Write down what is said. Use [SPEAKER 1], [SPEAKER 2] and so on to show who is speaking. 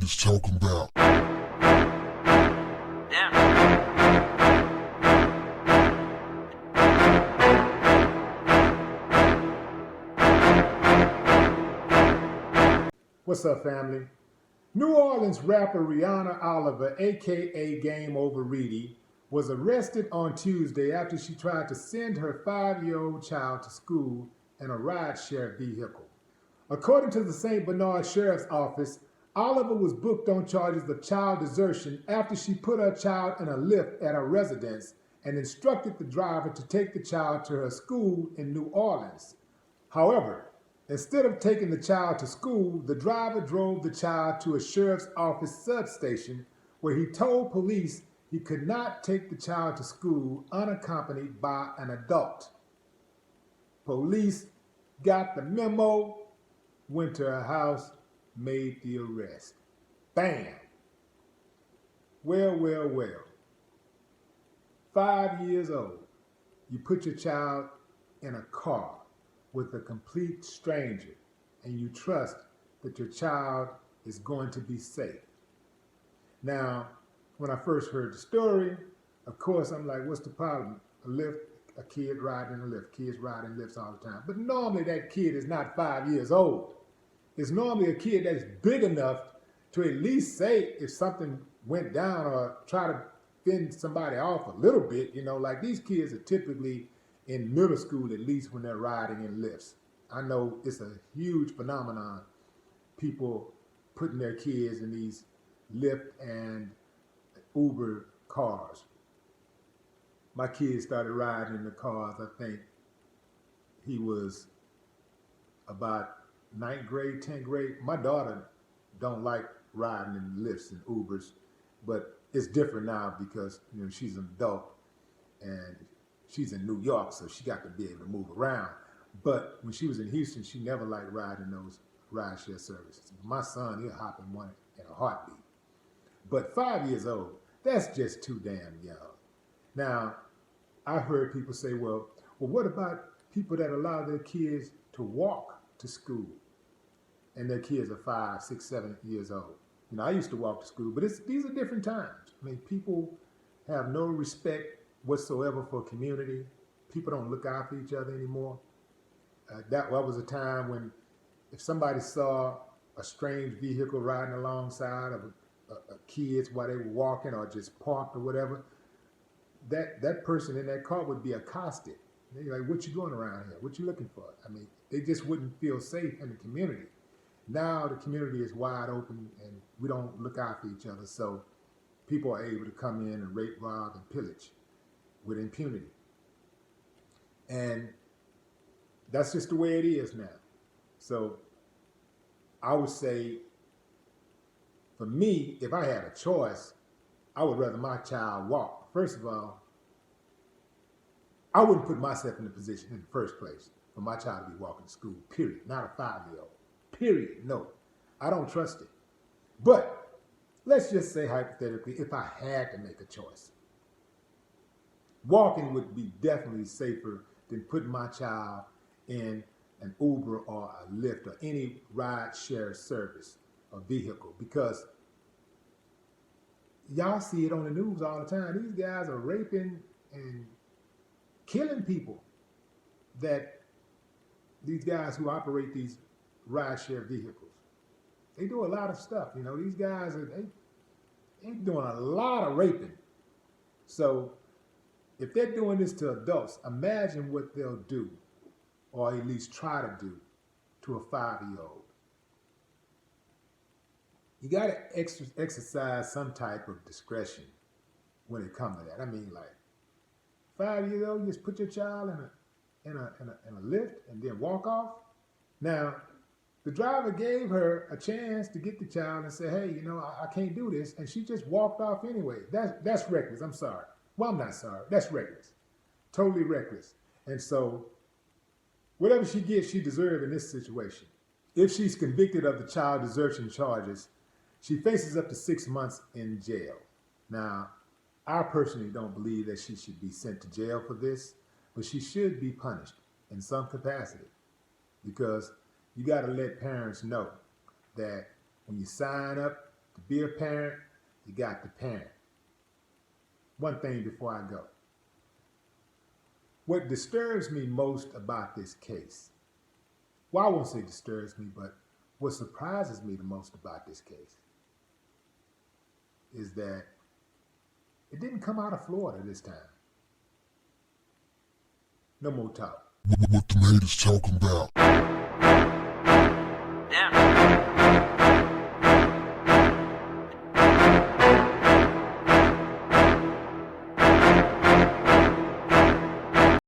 [SPEAKER 1] is talking about.
[SPEAKER 2] What's up, family? New Orleans rapper Rihanna Oliver, aka Game Over Reedy, was arrested on Tuesday after she tried to send her 5-year-old child to school in a rideshare vehicle. According to the St. Bernard Sheriff's Office, Oliver was booked on charges of child desertion after she put her child in a Lyft at her residence and instructed the driver to take the child to her school in New Orleans. However, instead of taking the child to school, the driver drove the child to a sheriff's office substation where he told police he could not take the child to school unaccompanied by an adult. Police got the memo, went to her house, made the arrest. Bam! Well. 5 years old, you put your child in a car with a complete stranger and you trust that your child is going to be safe. Now, when I first heard the story, of course, I'm like, what's the problem? A kid riding in a Lyft. Kids ride in Lyfts all the time. But normally that kid is not 5 years old. It's normally a kid that's big enough to at least say if something went down or try to fend somebody off a little bit, like these kids are typically in middle school, at least when they're riding in Lyfts. I know it's a huge phenomenon, people putting their kids in these Lyft and Uber cars. My kid started riding in the cars, I think he was about 9th grade, 10th grade. My daughter don't like riding in Lyfts and Ubers, but it's different now because she's an adult and she's in New York, so she got to be able to move around. But when she was in Houston, she never liked riding those rideshare services. My son, he'll hop in one in a heartbeat. But 5 years old, that's just too damn young. Now, I've heard people say, well, what about people that allow their kids to walk to school and their kids are 5, 6, 7 years old? I used to walk to school, but these are different times. I mean, people have no respect whatsoever for community. People don't look out for each other anymore. That was a time when if somebody saw a strange vehicle riding alongside of kids while they were walking or just parked or whatever, that person in that car would be accosted. They're like, what you doing around here? What you looking for? I mean, they just wouldn't feel safe in the community. Now the community is wide open and we don't look out for each other, so people are able to come in and rape, rob, and pillage with impunity. And that's just the way it is now. So I would say, for me, if I had a choice, I would rather my child walk. First of all, I wouldn't put myself in the position in the first place for my child to be walking to school, period. Not a 5-year-old, period. No, I don't trust it. But let's just say hypothetically, if I had to make a choice, walking would be definitely safer than putting my child in an Uber or a Lyft or any ride share service or vehicle, because y'all see it on the news all the time. These guys are raping and killing people. These guys who operate these ride share vehicles, they do a lot of stuff. These guys they doing a lot of raping. So if they're doing this to adults, imagine what they'll do, or at least try to do, to a 5-year-old. You got to exercise some type of discretion when it comes to that. I mean, like 5 years old, you just put your child in a Lyft and then walk off. Now, the driver gave her a chance to get the child and say, hey, I can't do this, and she just walked off anyway. That's reckless. I'm sorry. Well, I'm not sorry. That's reckless. Totally reckless. And so whatever she gets, she deserves in this situation. If she's convicted of the child desertion charges, she faces up to 6 months in jail. Now, I personally don't believe that she should be sent to jail for this, but she should be punished in some capacity, because you got to let parents know that when you sign up To be a parent, you got to parent. One thing before I go. What disturbs me most about this case, well, I won't say disturbs me, but what surprises me the most about this case is that it didn't come out of Florida this time. No more talk.
[SPEAKER 1] What the haters talking about?